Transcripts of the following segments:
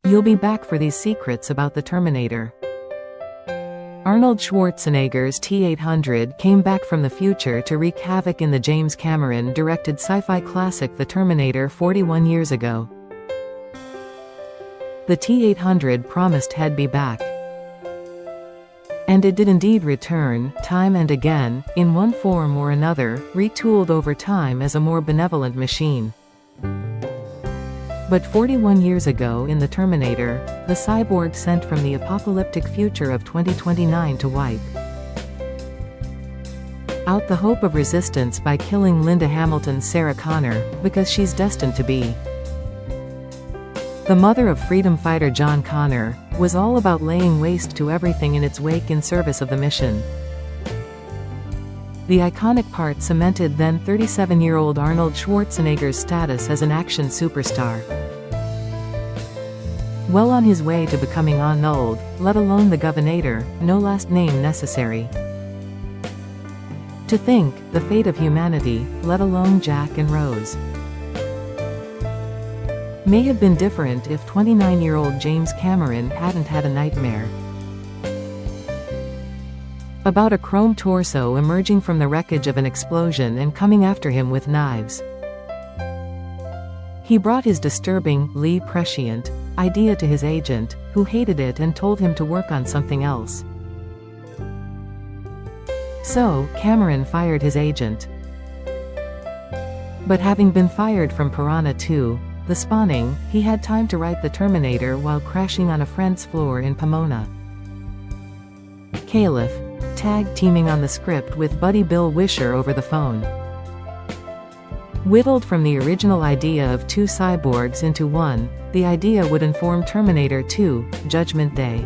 You'll be back for these secrets about the Terminator. Arnold Schwarzenegger's T-800 came back from the future to wreak havoc in the James Cameron-directed sci-fi classic The Terminator 41 years ago. The T-800 promised he'd be back. And it did indeed return, time and again, in one form or another, retooled over time as a more benevolent machine. But 41 years ago in The Terminator, the cyborg sent from the apocalyptic future of 2029 to wipe out the hope of resistance by killing Linda Hamilton's Sarah Connor, because she's destined to be the mother of freedom fighter John Connor, was all about laying waste to everything in its wake in service of the mission. The iconic part cemented then 37-year-old Arnold Schwarzenegger's status as an action superstar. Well on his way to becoming untold, let alone the Governator, no last name necessary. To think, the fate of humanity, let alone Jack and Rose, may have been different if 29-year-old James Cameron hadn't had a nightmare about a chrome torso emerging from the wreckage of an explosion and coming after him with knives. He brought his disturbing, Lee prescient, idea to his agent, who hated it and told him to work on something else. So, Cameron fired his agent. But having been fired from Piranha 2, The Spawning, he had time to write The Terminator while crashing on a friend's floor in Pomona. Caliph, tag-teaming on the script with buddy Bill Wisher over the phone. Whittled from the original idea of two cyborgs into one, the idea would inform Terminator 2, Judgment Day.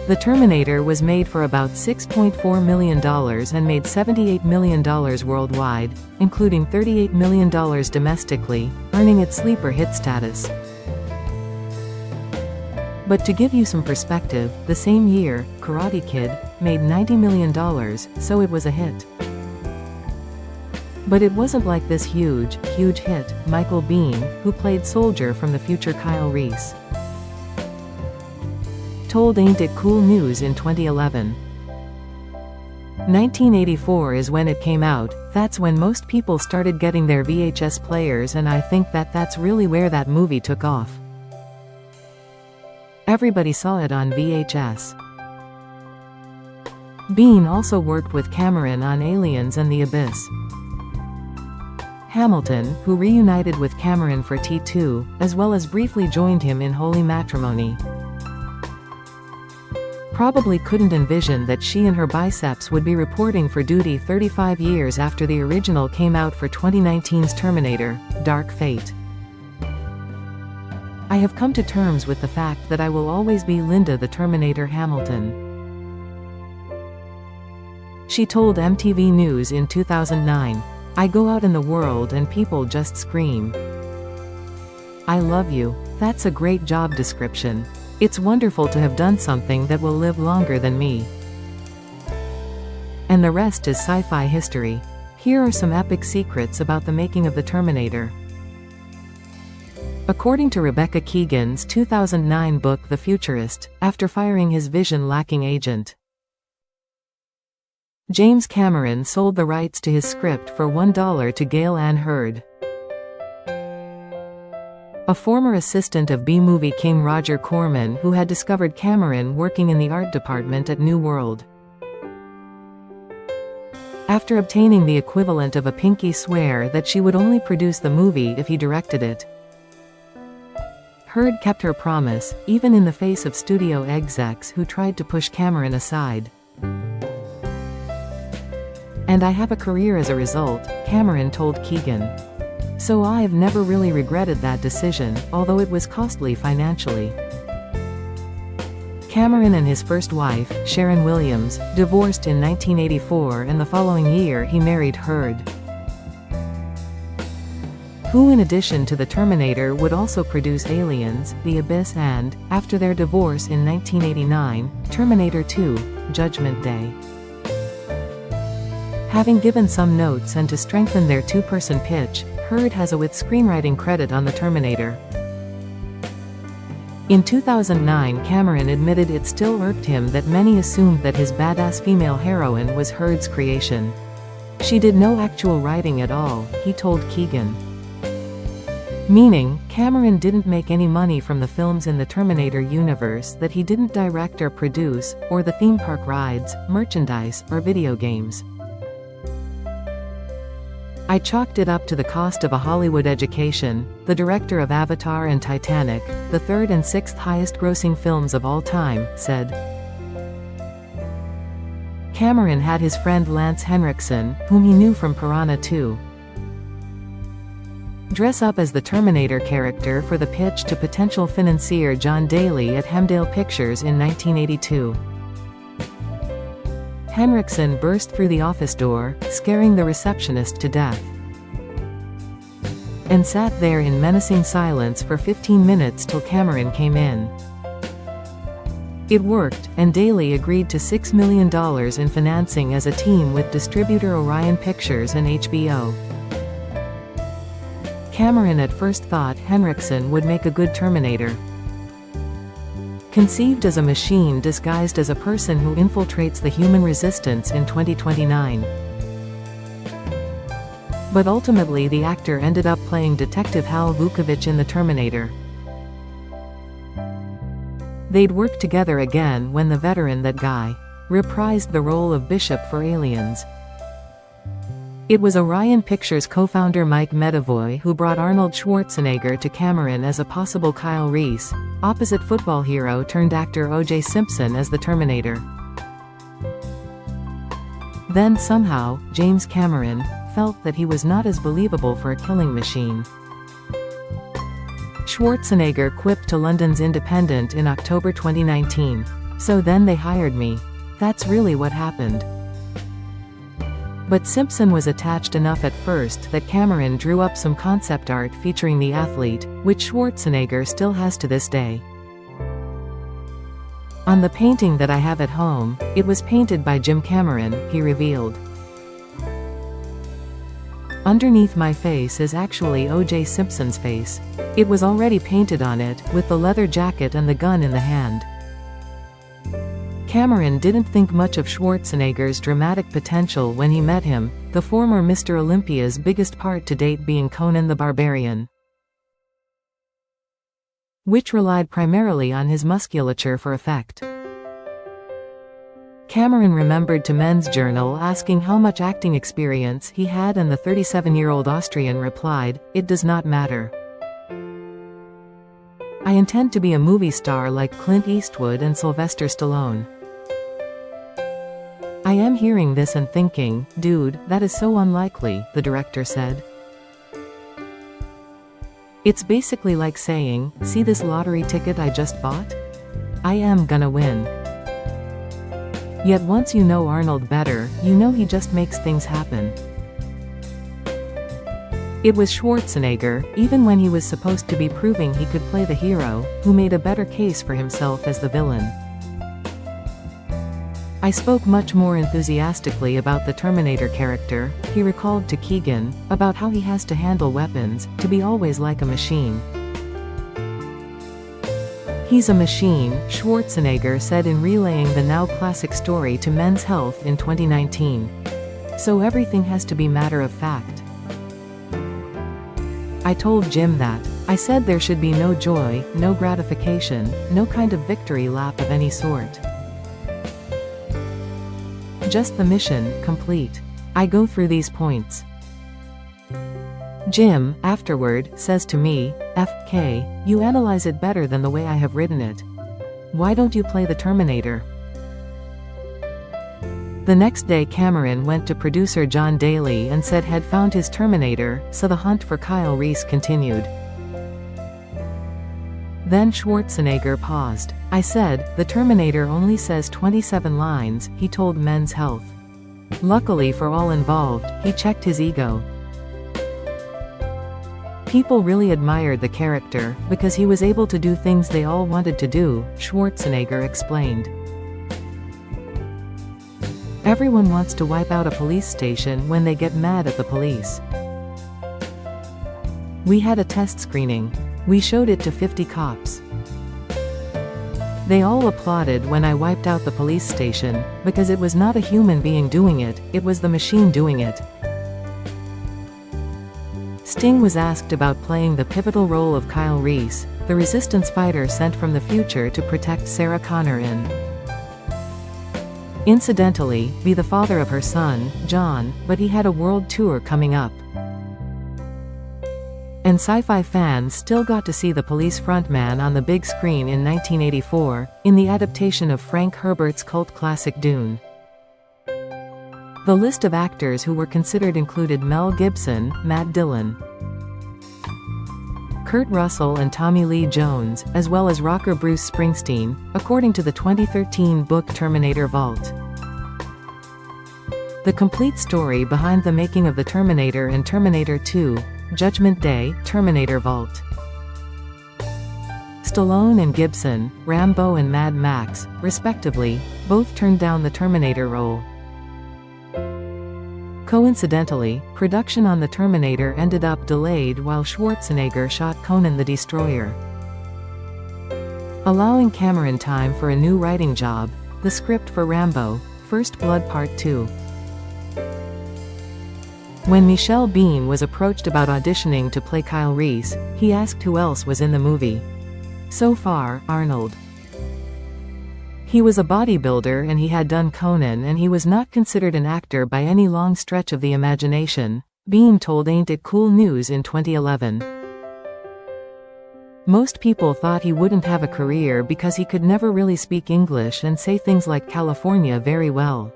The Terminator was made for about $6.4 million and made $78 million worldwide, including $38 million domestically, earning its sleeper hit status. But to give you some perspective, the same year, Karate Kid made $90 million, so it was a hit. But it wasn't like this huge hit, Michael Biehn, who played Soldier from the future Kyle Reese, told Ain't It Cool News in 2011. 1984 is when it came out, that's when most people started getting their VHS players, and I think that's really where that movie took off. Everybody saw it on VHS. Biehn also worked with Cameron on Aliens and the Abyss. Hamilton, who reunited with Cameron for T2, as well as briefly joined him in Holy Matrimony, probably couldn't envision that she and her biceps would be reporting for duty 35 years after the original came out for 2019's Terminator, Dark Fate. I have come to terms with the fact that I will always be Linda the Terminator Hamilton. She told MTV News in 2009, "I go out in the world and people just scream, 'I love you.' That's a great job description. It's wonderful to have done something that will live longer than me. And the rest is sci-fi history." Here are some epic secrets about the making of the Terminator. According to Rebecca Keegan's 2009 book The Futurist, after firing his vision-lacking agent, James Cameron sold the rights to his script for $1 to Gail Ann Hurd, a former assistant of B-movie king Roger Corman, who had discovered Cameron working in the art department at New World. After obtaining the equivalent of a pinky swear that she would only produce the movie if he directed it, Hurd kept her promise, even in the face of studio execs who tried to push Cameron aside. "And I have a career as a result," Cameron told Keegan. "So I've never really regretted that decision, although it was costly financially." Cameron and his first wife, Sharon Williams, divorced in 1984, and the following year he married Hurd, who in addition to The Terminator would also produce Aliens, The Abyss and, after their divorce in 1989, Terminator 2, Judgment Day. Having given some notes and to strengthen their two-person pitch, Hurd has a with screenwriting credit on The Terminator. In 2009, Cameron admitted it still irked him that many assumed that his badass female heroine was Heard's creation. She did no actual writing at all, he told Keegan. Meaning, Cameron didn't make any money from the films in the Terminator universe that he didn't direct or produce, or the theme park rides, merchandise, or video games. I chalked it up to the cost of a Hollywood education. The director of Avatar and Titanic, the third and sixth highest grossing films of all time, said. Cameron had his friend Lance Henriksen, whom he knew from Piranha 2, dress up as the Terminator character for the pitch to potential financier John Daly at Hemdale Pictures in 1982. Henriksen burst through the office door, scaring the receptionist to death, and sat there in menacing silence for 15 minutes till Cameron came in. It worked, and Daly agreed to $6 million in financing as a team with distributor Orion Pictures and HBO. Cameron at first thought Henriksen would make a good Terminator. Conceived as a machine disguised as a person who infiltrates the human resistance in 2029. But ultimately the actor ended up playing Detective Hal Vukovich in The Terminator. They'd work together again when the veteran That Guy reprised the role of Bishop for Aliens. It was Orion Pictures co-founder Mike Medavoy who brought Arnold Schwarzenegger to Cameron as a possible Kyle Reese, opposite football hero turned actor O.J. Simpson as the Terminator. Then somehow, James Cameron felt that he was not as believable for a killing machine. Schwarzenegger quipped to London's Independent in October 2019. "So then they hired me. That's really what happened." But Simpson was attached enough at first that Cameron drew up some concept art featuring the athlete, which Schwarzenegger still has to this day. "On the painting that I have at home, it was painted by Jim Cameron," he revealed. "Underneath my face is actually O.J. Simpson's face. It was already painted on it, with the leather jacket and the gun in the hand." Cameron didn't think much of Schwarzenegger's dramatic potential when he met him, the former Mr. Olympia's biggest part to date being Conan the Barbarian, which relied primarily on his musculature for effect. Cameron remembered to Men's Journal asking how much acting experience he had, and the 37-year-old Austrian replied, "It does not matter. I intend to be a movie star like Clint Eastwood and Sylvester Stallone." "I am hearing this and thinking, dude, that is so unlikely," the director said. "It's basically like saying, see this lottery ticket I just bought? I am gonna win." Yet once you know Arnold better, you know he just makes things happen. It was Schwarzenegger, even when he was supposed to be proving he could play the hero, who made a better case for himself as the villain. "I spoke much more enthusiastically about the Terminator character," he recalled to Keegan, "about how he has to handle weapons, to be always like a machine." "He's a machine," Schwarzenegger said in relaying the now classic story to Men's Health in 2019. "So everything has to be matter of fact. I told Jim that. I said there should be no joy, no gratification, no kind of victory lap of any sort. Just the mission, complete. I go through these points." Jim, afterward, says to me, "FK, you analyze it better than the way I have written it. Why don't you play the Terminator?" The next day Cameron went to producer John Daly and said had found his Terminator, so the hunt for Kyle Reese continued. Then Schwarzenegger paused. "I said, the Terminator only says 27 lines," he told Men's Health. Luckily for all involved, he checked his ego. "People really admired the character, because he was able to do things they all wanted to do," Schwarzenegger explained. "Everyone wants to wipe out a police station when they get mad at the police. We had a test screening. We showed it to 50 cops. They all applauded when I wiped out the police station, because it was not a human being doing it, it was the machine doing it. Sting was asked about playing the pivotal role of Kyle Reese, the resistance fighter sent from the future to protect Sarah Connor and, incidentally, be the father of her son, John, but he had a world tour coming up. And sci-fi fans still got to see the police frontman on the big screen in 1984, in the adaptation of Frank Herbert's cult classic Dune. The list of actors who were considered included Mel Gibson, Matt Dillon, Kurt Russell and Tommy Lee Jones, as well as rocker Bruce Springsteen, according to the 2013 book Terminator Vault. The complete story behind the making of the Terminator and Terminator 2, Judgment Day, Terminator Vault. Stallone and Gibson, Rambo and Mad Max, respectively, both turned down the Terminator role. Coincidentally, production on the Terminator ended up delayed while Schwarzenegger shot Conan the Destroyer. Allowing Cameron time for a new writing job, the script for Rambo, First Blood Part 2. When Michelle Bean was approached about auditioning to play Kyle Reese, he asked who else was in the movie. So far, Arnold. He was a bodybuilder and he had done Conan and he was not considered an actor by any long stretch of the imagination, Bean told Ain't It Cool News in 2011. Most people thought he wouldn't have a career because he could never really speak English and say things like California very well.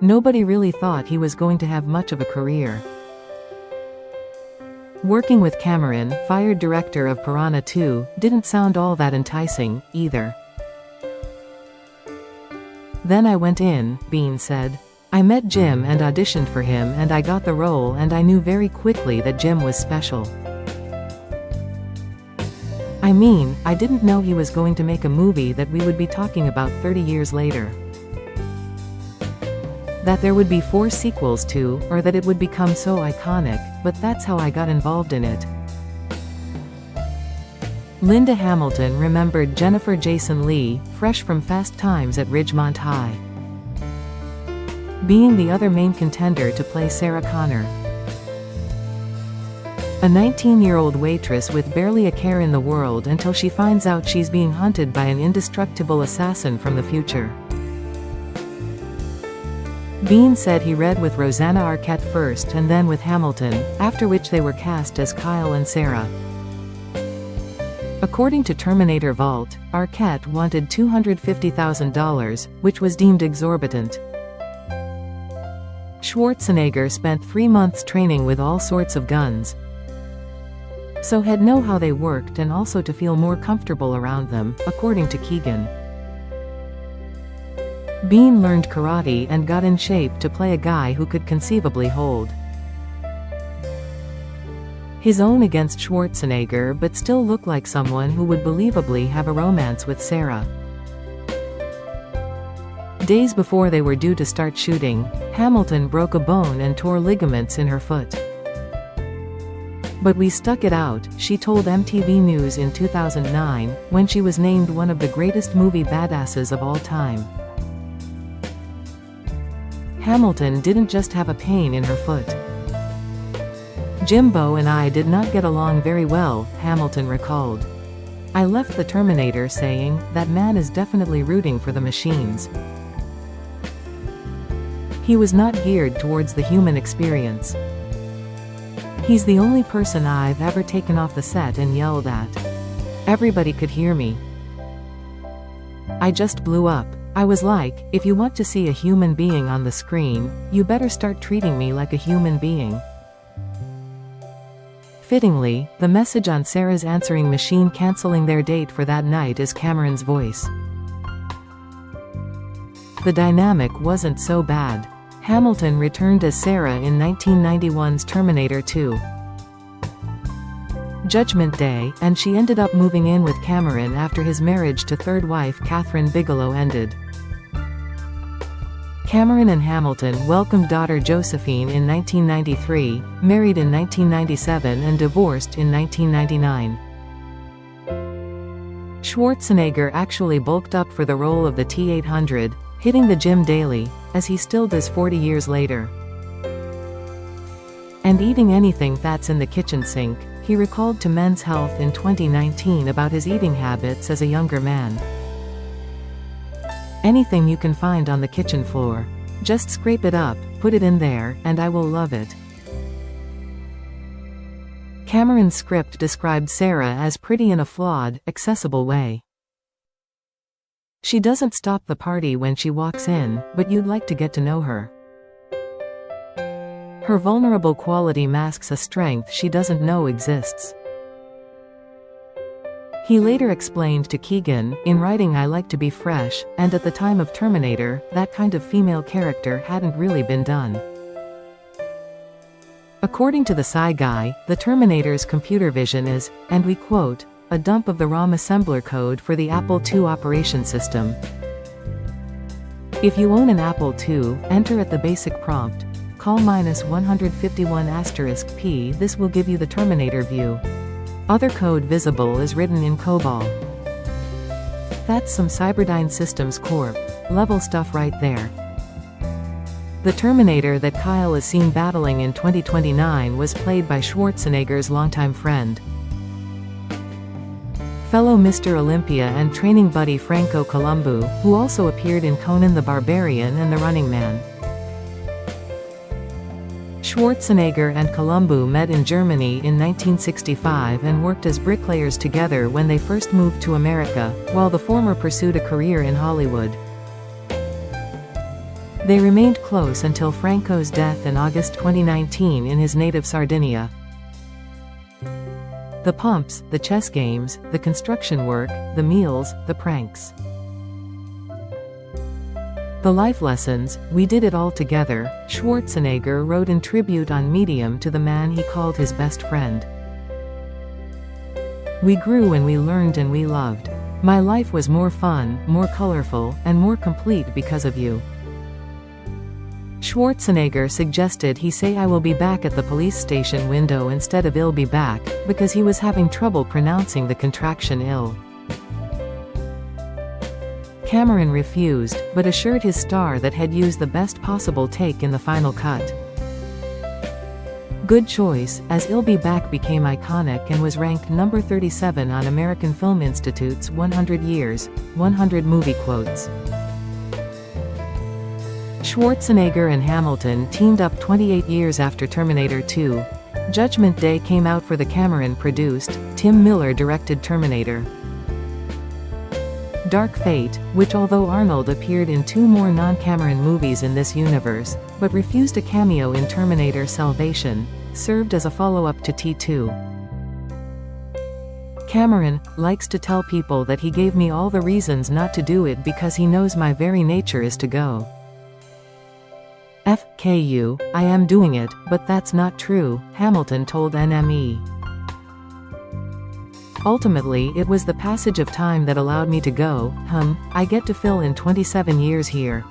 Nobody really thought he was going to have much of a career. Working with Cameron, fired director of Piranha 2, didn't sound all that enticing, either. Then I went in, Bean said. I met Jim and auditioned for him and I got the role and I knew very quickly that Jim was special. I mean, I didn't know he was going to make a movie that we would be talking about 30 years later. That there would be 4 sequels to, or that it would become so iconic, but that's how I got involved in it. Linda Hamilton remembered Jennifer Jason Leigh, fresh from Fast Times at Ridgemont High, being the other main contender to play Sarah Connor. A 19-year-old waitress with barely a care in the world until she finds out she's being hunted by an indestructible assassin from the future. Bean said he read with Rosanna Arquette first and then with Hamilton, after which they were cast as Kyle and Sarah. According to Terminator Vault, Arquette wanted $250,000, which was deemed exorbitant. Schwarzenegger spent 3 months training with all sorts of guns, so he'd know how they worked and also to feel more comfortable around them, according to Keegan. Bean learned karate and got in shape to play a guy who could conceivably hold his own against Schwarzenegger but still look like someone who would believably have a romance with Sarah. Days before they were due to start shooting, Hamilton broke a bone and tore ligaments in her foot. But we stuck it out, she told MTV News in 2009, when she was named one of the greatest movie badasses of all time. Hamilton didn't just have a pain in her foot. Jimbo and I did not get along very well, Hamilton recalled. I left the Terminator saying, that man is definitely rooting for the machines. He was not geared towards the human experience. He's the only person I've ever taken off the set and yelled at. Everybody could hear me. I just blew up. I was like, if you want to see a human being on the screen, you better start treating me like a human being. Fittingly, the message on Sarah's answering machine canceling their date for that night is Cameron's voice. The dynamic wasn't so bad. Hamilton returned as Sarah in 1991's Terminator 2. Judgment Day, and she ended up moving in with Cameron after his marriage to third wife Catherine Bigelow ended. Cameron and Hamilton welcomed daughter Josephine in 1993, married in 1997 and divorced in 1999. Schwarzenegger actually bulked up for the role of the T-800, hitting the gym daily, as he still does 40 years later. And eating anything that's in the kitchen sink, he recalled to Men's Health in 2019 about his eating habits as a younger man. Anything you can find on the kitchen floor. Just scrape it up, put it in there, and I will love it. Cameron's script described Sarah as pretty in a flawed, accessible way. She doesn't stop the party when she walks in, but you'd like to get to know her. Her vulnerable quality masks a strength she doesn't know exists. He later explained to Keegan, "In writing I like to be fresh, and at the time of Terminator, that kind of female character hadn't really been done." According to the Sci Guy, the Terminator's computer vision is, and we quote, "a dump of the ROM assembler code for the Apple II operation system." If you own an Apple II, enter at the basic prompt, call -151*P. This will give you the Terminator view. Other code visible is written in COBOL. That's some Cyberdyne Systems Corp. level stuff right there. The Terminator that Kyle is seen battling in 2029 was played by Schwarzenegger's longtime friend, fellow Mr. Olympia and training buddy Franco Columbu, who also appeared in Conan the Barbarian and The Running Man. Schwarzenegger and Columbu met in Germany in 1965 and worked as bricklayers together when they first moved to America, while the former pursued a career in Hollywood. They remained close until Franco's death in August 2019 in his native Sardinia. The pumps, the chess games, the construction work, the meals, the pranks. The life lessons, we did it all together, Schwarzenegger wrote in tribute on Medium to the man he called his best friend. We grew and we learned and we loved. My life was more fun, more colorful, and more complete because of you. Schwarzenegger suggested he say "I will be back" at the police station window instead of "I'll be back," because he was having trouble pronouncing the contraction "ill." Cameron refused, but assured his star that had used the best possible take in the final cut. Good choice, as "I'll be back" became iconic and was ranked number 37 on American Film Institute's 100 Years, 100 Movie Quotes. Schwarzenegger and Hamilton teamed up 28 years after Terminator 2. Judgment Day came out for the Cameron-produced, Tim Miller-directed Terminator. Dark Fate, which although Arnold appeared in 2 more non-Cameron movies in this universe, but refused a cameo in Terminator Salvation, served as a follow-up to T2. Cameron likes to tell people that he gave me all the reasons not to do it because he knows my very nature is to go. FKU, I am doing it, but that's not true, Hamilton told NME. Ultimately it was the passage of time that allowed me to go, I get to fill in 27 years here.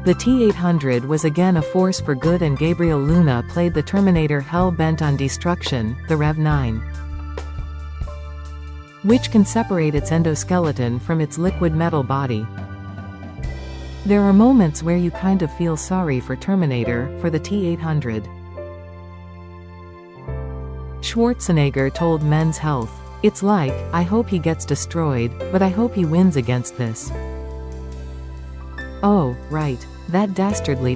The T-800 was again a force for good and Gabriel Luna played the Terminator hell-bent on destruction, the Rev-9, which can separate its endoskeleton from its liquid metal body. There are moments where you kind of feel sorry for Terminator, for the T-800. Schwarzenegger told Men's Health, "It's like, I hope he gets destroyed, but I hope he wins against this." Oh, right. That dastardly